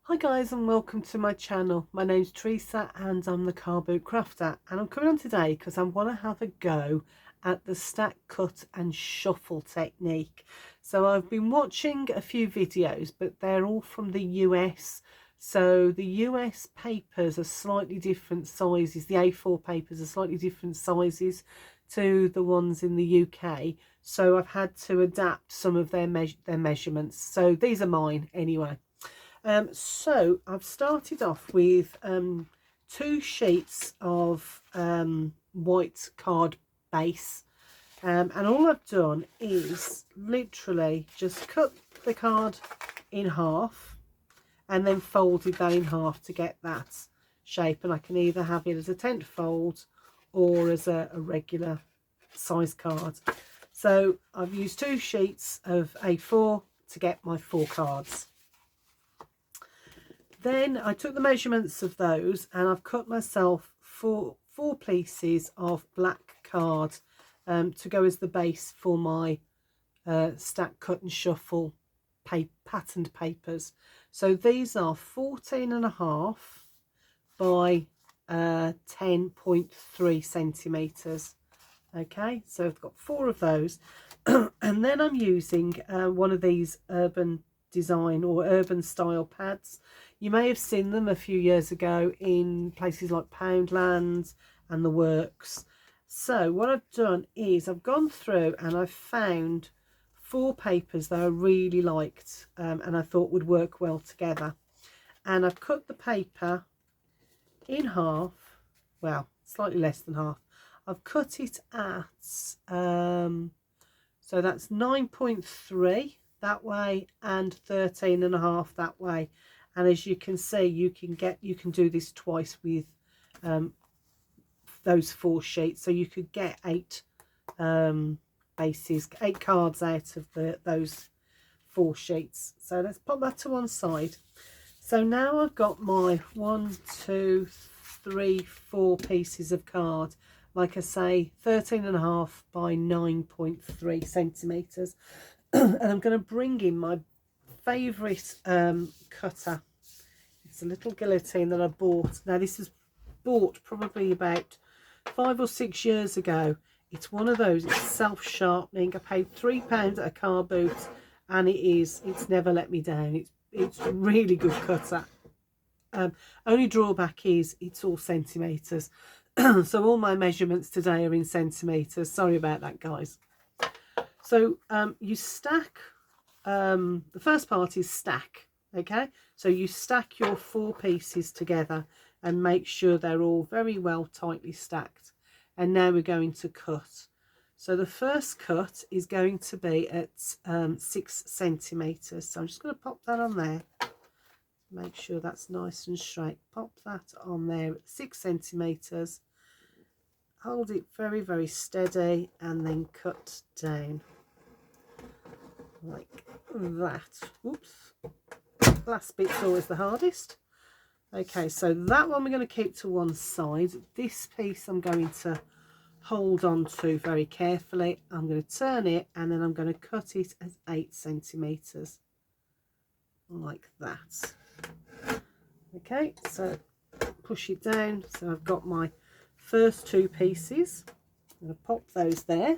Hi guys and welcome to my channel. My name's Teresa and I'm the Carbootcrafter, and I'm coming on today because I want to have a go at the stack, cut and shuffle technique. So I've been watching a few videos, but they're all from the US. So the US papers are slightly different sizes. The A4 papers are slightly different sizes to the ones in the UK. So I've had to adapt some of their measurements. So these are mine anyway. So I've started off with 2 sheets of white card base, and all I've done is literally just cut the card in half and then folded that in half to get that shape, and I can either have it as a tent fold or as a regular size card. So I've used 2 sheets of A4 to get my 4 cards. Then I took the measurements of those and I've cut myself four pieces of black card to go as the base for my stack, cut and shuffle patterned papers. So these are 14.5 by 10.3 centimeters. Okay, so I've got 4 of those. And then I'm using one of these urban design or urban style pads. You may have seen them a few years ago in places like Poundland and the works. So what I've done is I've gone through and I've found 4 papers that I really liked and I thought would work well together, and I've cut the paper in half, well, slightly less than half. I've cut it at so that's 9.3 that way and 13.5 that way. And as you can see, you can do this twice with those 4 sheets, so you could get 8 bases, 8 cards out of those 4 sheets. So let's pop that to one side. So now I've got my 1, 2, 3, 4 pieces of card, like I say, 13.5 by 9.3 centimeters. And I'm going to bring in my favourite cutter. It's a little guillotine that I bought. Now this was bought probably about 5 or 6 years ago. It's one of those, it's self-sharpening. I paid £3 at a car boot, and it's never let me down. It's a really good cutter. Only drawback is it's all centimeters. So all my measurements today are in centimeters. Sorry about that, guys. So you stack, the first part is stack. Okay, so you stack your 4 pieces together and make sure they're all very well tightly stacked. And now we're going to cut. So the first cut is going to be at 6 centimeters. So I'm just going to pop that on there. Make sure that's nice and straight. Pop that on there at 6 centimeters. Hold it very, very steady and then cut down like that. Oops. Last bit's always the hardest. Okay, so that one we're going to keep to one side. This piece I'm going to hold on to very carefully. I'm going to turn it and then I'm going to cut it as 8 centimeters like that. Okay, so push it down. So I've got my first 2 pieces. I'm going to pop those there,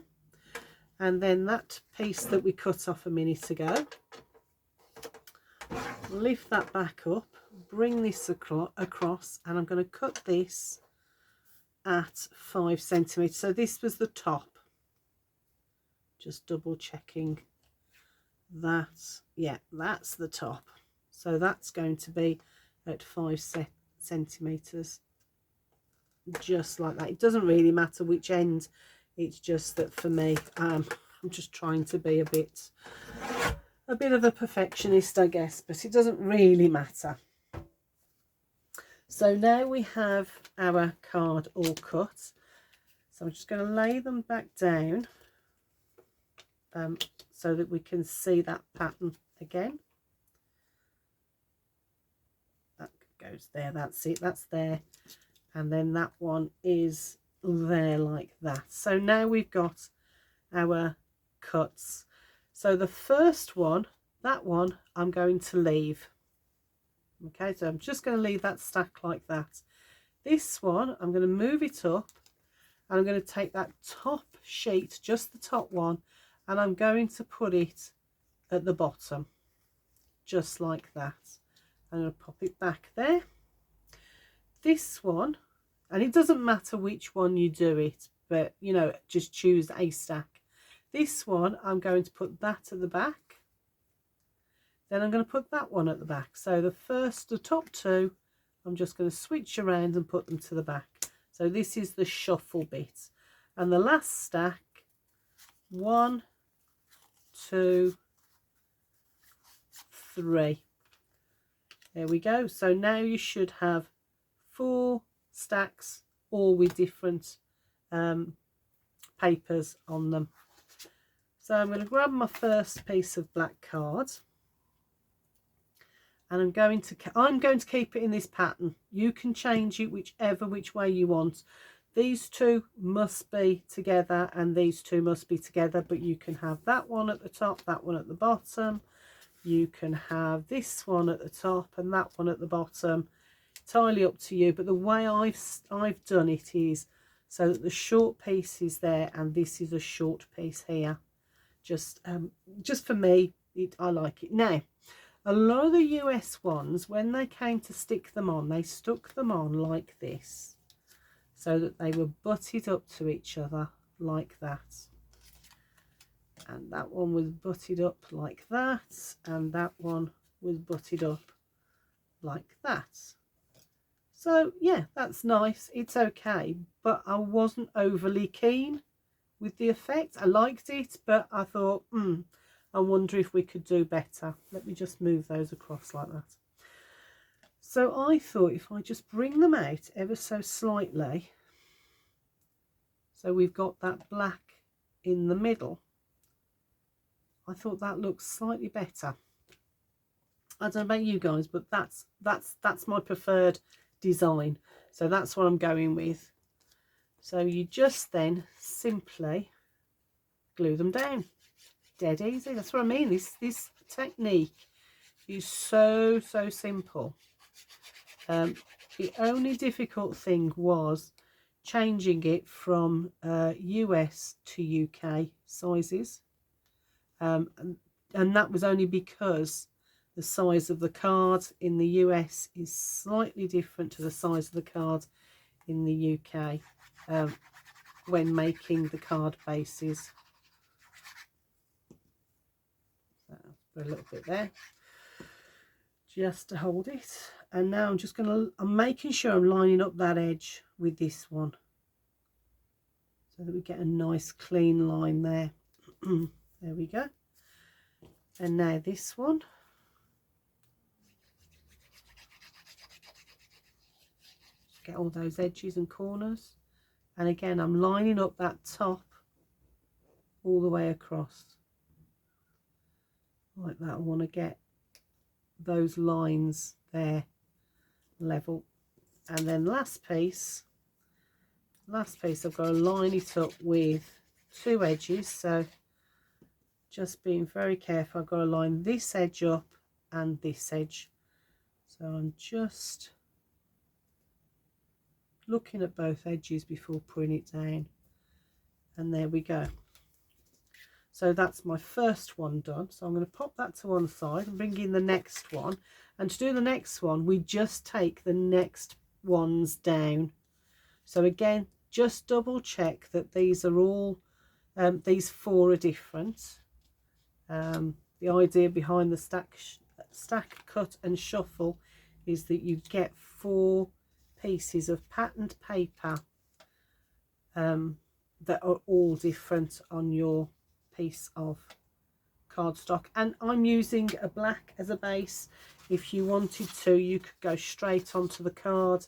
and then that piece that we cut off a minute ago, lift that back up, bring this across, and I'm going to cut this at 5 centimeters. So this was the top, just double checking that. Yeah, that's the top. So that's going to be at 5 centimeters, just like that. It doesn't really matter which end, it's just that for me, I'm just trying to be a bit of a perfectionist, I guess, but it doesn't really matter. So now we have our card all cut. So I'm just going to lay them back down so that we can see that pattern again. That goes there, that's it, that's there. And then that one is there like that. So now we've got our cuts. So the first one, that one I'm going to leave. Okay, so I'm just going to leave that stack like that. This one, I'm going to move it up, and I'm going to take that top sheet, just the top one, and I'm going to put it at the bottom, just like that. I'm going to pop it back there. This one, and it doesn't matter which one you do it, but you know, just choose a stack. This one, I'm going to put that at the back. Then I'm going to put that one at the back. So the top two, I'm just going to switch around and put them to the back. So this is the shuffle bit. And the last stack, 1, 2, 3. There we go. So now you should have 4 stacks, all with different papers on them. So I'm going to grab my first piece of black card, and I'm going to keep it in this pattern. You can change it which way you want. These two must be together and these two must be together, but you can have that one at the top, that one at the bottom. You can have this one at the top and that one at the bottom. Entirely up to you, but the way I've done it is so that the short piece is there and this is a short piece here. Just for me, I like it. Now, a lot of the US ones, when they came to stick them on, they stuck them on like this, so that they were butted up to each other like that. And that one was butted up like that, and that one was butted up like that. So yeah, that's nice, it's okay, but I wasn't overly keen with the effect. I liked it, but I thought, I wonder if we could do better. Let me just move those across like that. So I thought if I just bring them out ever so slightly, so we've got that black in the middle, I thought that looks slightly better. I don't know about you guys, but that's my preferred design. So that's what I'm going with. So you just then simply glue them down. Dead easy. That's what I mean. This technique is so simple. The only difficult thing was changing it from US to UK sizes, and that was only because the size of the card in the US is slightly different to the size of the card in the UK when making the card bases. So put a little bit there just to hold it, and now I'm making sure I'm lining up that edge with this one so that we get a nice clean line there. There we go. And now this one, get all those edges and corners, and again I'm lining up that top all the way across like that. I want to get those lines there level. And then last piece I've got to line it up with 2 edges, so just being very careful. I've got to line this edge up and this edge, so I'm just looking at both edges before putting it down, and there we go. So that's my first one done. So I'm going to pop that to one side and bring in the next one. And to do the next one, we just take the next ones down. So again, just double check that these are all, these 4 are different. The idea behind the stack, cut and shuffle is that you get 4 pieces of patterned paper that are all different on your piece of cardstock. And I'm using a black as a base. If you wanted to, you could go straight onto the card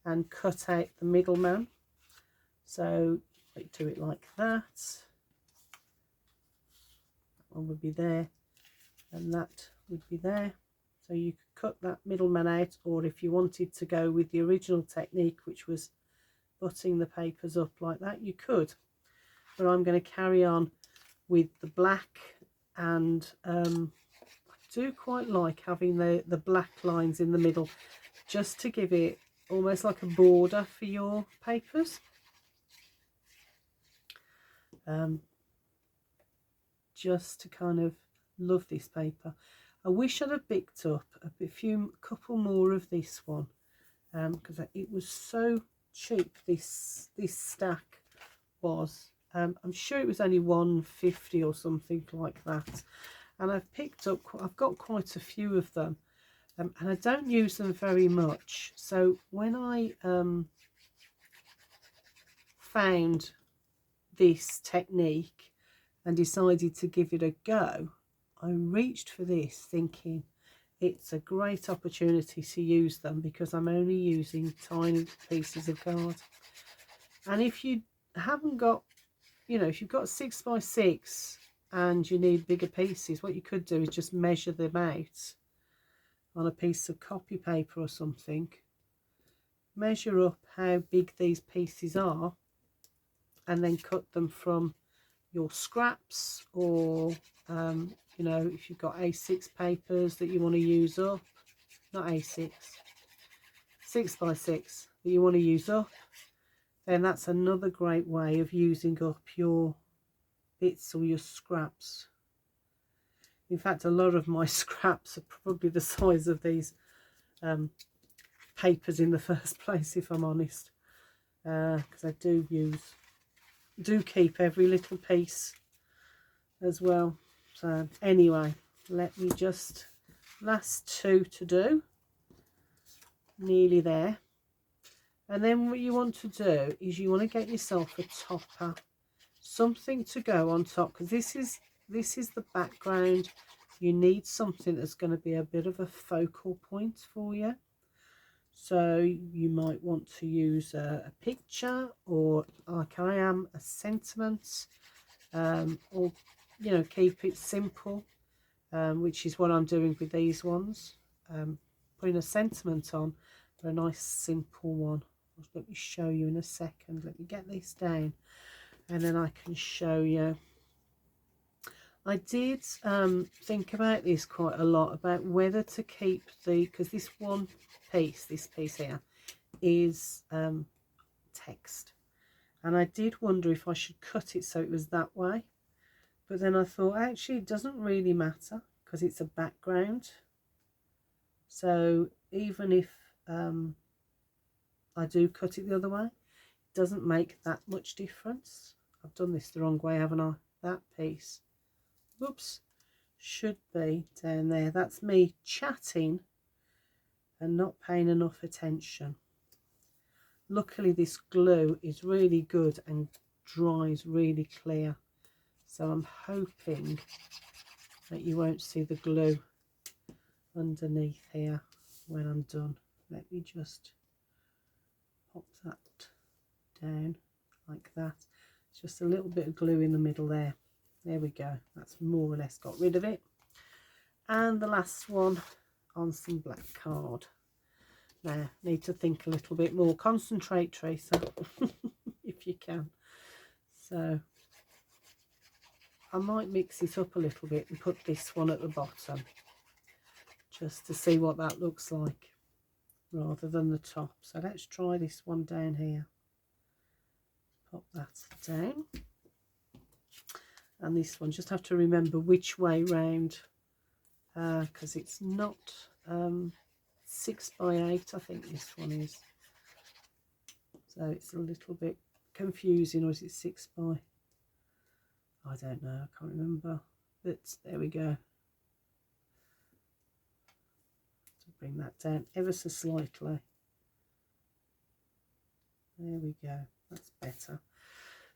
and cut out the middleman. So do it like that. That one would be there and that would be there. So you could cut that middleman out, or if you wanted to go with the original technique, which was butting the papers up like that, you could. But I'm going to carry on with the black, and do quite like having the black lines in the middle, just to give it almost like a border for your papers. Just to kind of love this paper. I wish I'd have picked up a couple more of this one, because it was so cheap. This stack was. I'm sure it was only £1.50 or something like that, and I've got quite a few of them, and I don't use them very much. So when I found this technique and decided to give it a go, I reached for this thinking it's a great opportunity to use them, because I'm only using tiny pieces of card. And if you haven't got, if you've got 6x6 and you need bigger pieces, what you could do is just measure them out on a piece of copy paper or something. Measure up how big these pieces are, and then cut them from your scraps, or if you've got A6 papers that you want to use up, not A6, 6x6 that you want to use up, then that's another great way of using up your bits or your scraps. In fact, a lot of my scraps are probably the size of these papers in the first place, if I'm honest, because I do keep every little piece as well. So anyway, let me just, last two to do, nearly there. And then what you want to do is you want to get yourself a topper, something to go on top, because this is the background. You need something that's going to be a bit of a focal point for you. So you might want to use a picture, or like I am, a sentiment, or keep it simple, which is what I'm doing with these ones. Putting a sentiment on, but a nice simple one. Let me show you in a second. Let me get this down and then I can show you. I did think about this quite a lot, about whether to keep because this piece here is text, and I did wonder if I should cut it so it was that way, but then I thought actually it doesn't really matter because it's a background. So even if I do cut it the other way, it doesn't make that much difference. I've done this the wrong way, haven't I? That piece, whoops, should be down there. That's me chatting and not paying enough attention. Luckily this glue is really good and dries really clear, so I'm hoping that you won't see the glue underneath here when I'm done. Let me just pop that down like that. It's just a little bit of glue in the middle there. There we go. That's more or less got rid of it. And the last one on some black card. Now, need to think a little bit more. Concentrate, Tracer, if you can. So I might mix it up a little bit and put this one at the bottom, just to see what that looks like, rather than the top. So let's try this one down here. Pop that down. And this one, just have to remember which way round, because it's not 6x8, I think this one is. So it's a little bit confusing, or is it 6 by, I don't know, I can't remember. But there we go. To bring that down ever so slightly. There we go, that's better.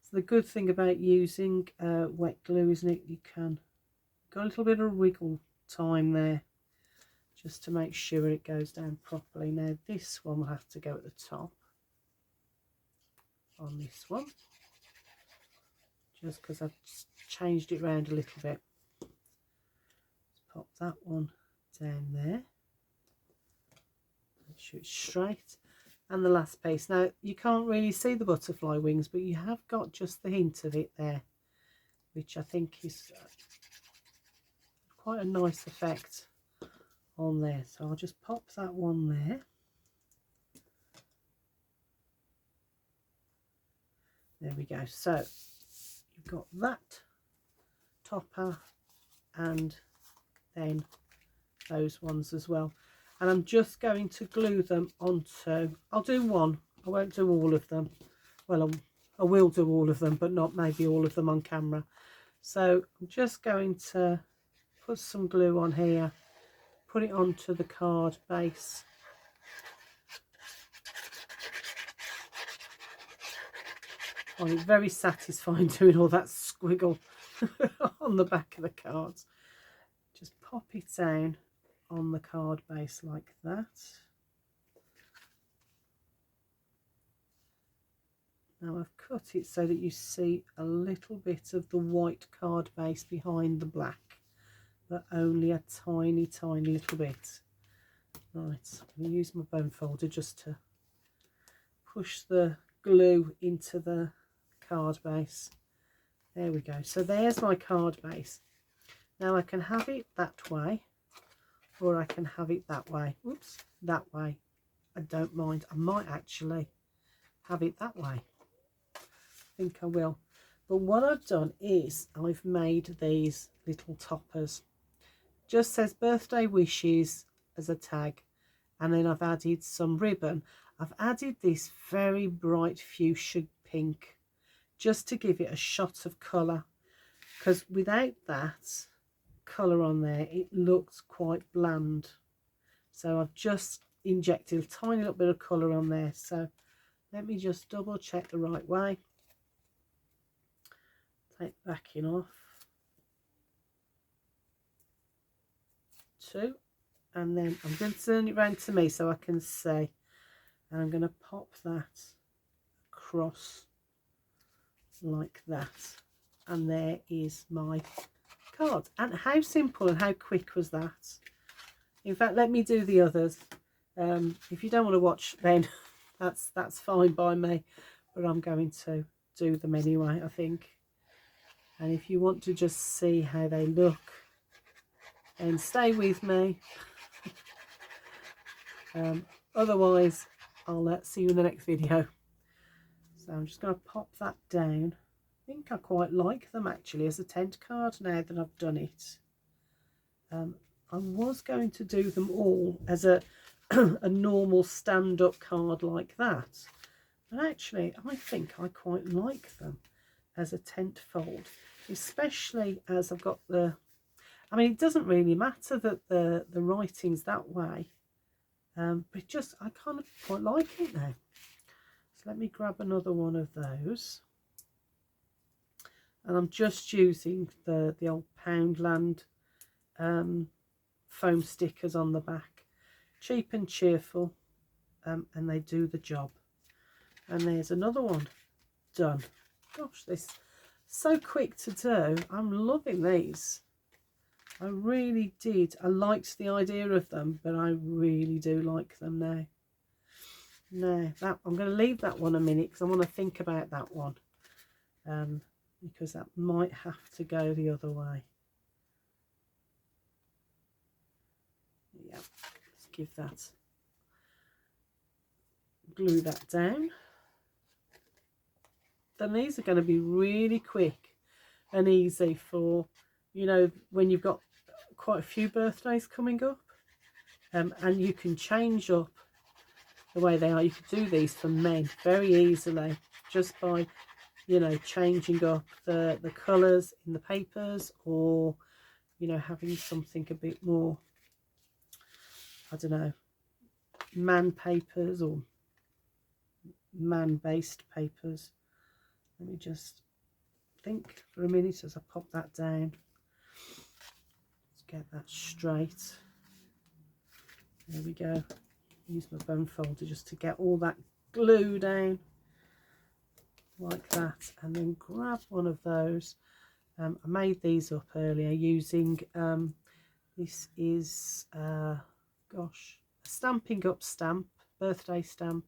So the good thing about using wet glue, isn't it, you can got a little bit of wiggle time there, just to make sure it goes down properly. Now this one will have to go at the top on this one, just because I've changed it around a little bit. Let's pop that one down there, make sure it's straight. And the last piece, now you can't really see the butterfly wings, but you have got just the hint of it there, which I think is quite a nice effect on there. So I'll just pop that one there. There we go. So you've got that topper and then those ones as well. And I'm just going to glue them onto, I'll do one, I won't do all of them. Well, I will do all of them, but not maybe all of them on camera. So I'm just going to put some glue on here, put it onto the card base. Oh, it's very satisfying doing all that squiggle on the back of the cards. Just pop it down on the card base like that. Now I've cut it so that you see a little bit of the white card base behind the black, but only a tiny little bit. Right, I'm going to use my bone folder just to push the glue into the card base. There we go. So there's my card base. Now I can have it that way, or I can have it that way. Oops, that way. I don't mind. I might actually have it that way. I think I will. But what I've done is I've made these little toppers. Just says birthday wishes as a tag, and then I've added some ribbon. I've added this very bright fuchsia pink just to give it a shot of colour, because without that colour on there it looks quite bland. So I've just injected a tiny little bit of colour on there. So let me just double check the right way. Take the backing off. 2, and then I'm going to turn it round to me so I can see, and I'm going to pop that across like that, and there is my card. And how simple and how quick was that? In fact, let me do the others. If you don't want to watch, then that's fine by me, but I'm going to do them anyway, I think. And if you want to just see how they look, then stay with me. Otherwise I'll see you in the next video. So I'm just going to pop that down. I think I quite like them actually as a tent card now that I've done it. I was going to do them all as a a normal stand-up card like that, but actually I think I quite like them as a tent fold, especially as I've got the, I mean, it doesn't really matter that the writing's that way, but it just, I kind of quite like it now. So let me grab another one of those, and I'm just using the old Poundland foam stickers on the back. Cheap and cheerful, and they do the job. And there's another one done. Gosh, this so quick to do. I'm loving these. I really did. I liked the idea of them, but I really do like them now. No, that I'm going to leave that one a minute because I want to think about that one, because that might have to go the other way. Yeah, let's give that, glue that down. Then these are going to be really quick and easy for, you know, when you've got quite a few birthdays coming up, and you can change up the way they are. You could do these for men very easily just by, you know, changing up the colours in the papers, or, you know, having something a bit more, I don't know, man papers or man based papers. Let me just think for a minute as I pop that down. Let's get that straight. There we go. Use my bone folder just to get all that glue down like that, and then grab one of those. I made these up earlier using this is gosh, a Stampin' Up stamp, birthday stamp,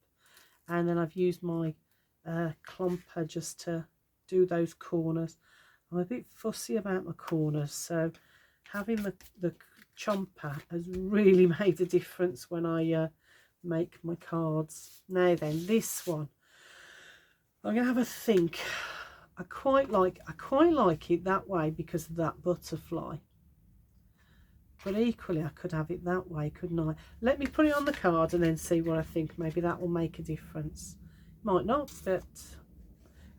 and then I've used my clumper just to do those corners. I'm a bit fussy about my corners, so having the chomper has really made a difference when I make my cards. Now then, this one, I'm going to have a think. I quite like it that way because of that butterfly. But equally, I could have it that way, couldn't I? Let me put it on the card and then see what I think. Maybe that will make a difference. Might not, but...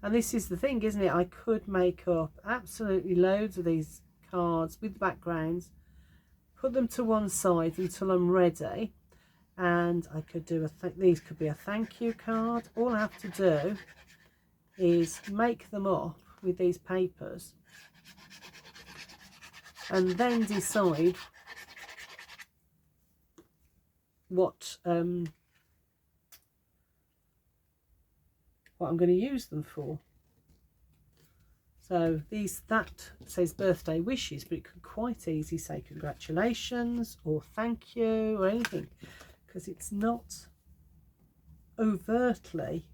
And this is the thing, isn't it? I could make up absolutely loads of these cards with backgrounds, put them to one side until I'm ready, and I could do these could be a thank you card. All I have to do is make them up with these papers and then decide what I'm going to use them for. So that says birthday wishes, but it could quite easily say congratulations or thank you or anything, because it's not overtly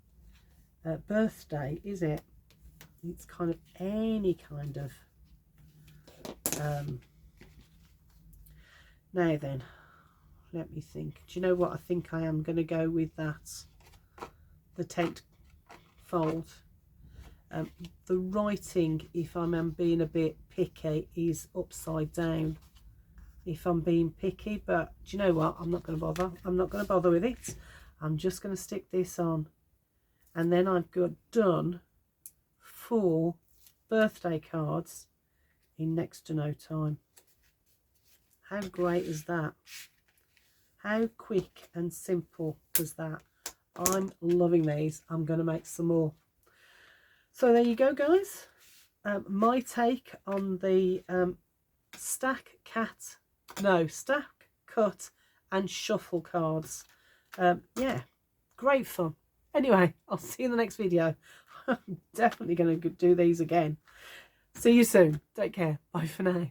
birthday, is it? It's kind of any kind of now then, let me think. Do you know what? I think I am going to go with that, the tent fold. The writing, if I'm being a bit picky, is upside down if I'm being picky, but do you know what? I'm not going to bother. I'm not going to bother with it. I'm just going to stick this on, and then I've got done 4 birthday cards in next to no time. How great is that? How quick and simple was that? I'm loving these. I'm going to make some more. So there you go, guys. My take on the stack, cut and shuffle cards. Yeah, great fun. Anyway, I'll see you in the next video. I'm definitely going to do these again. See you soon. Take care. Bye for now.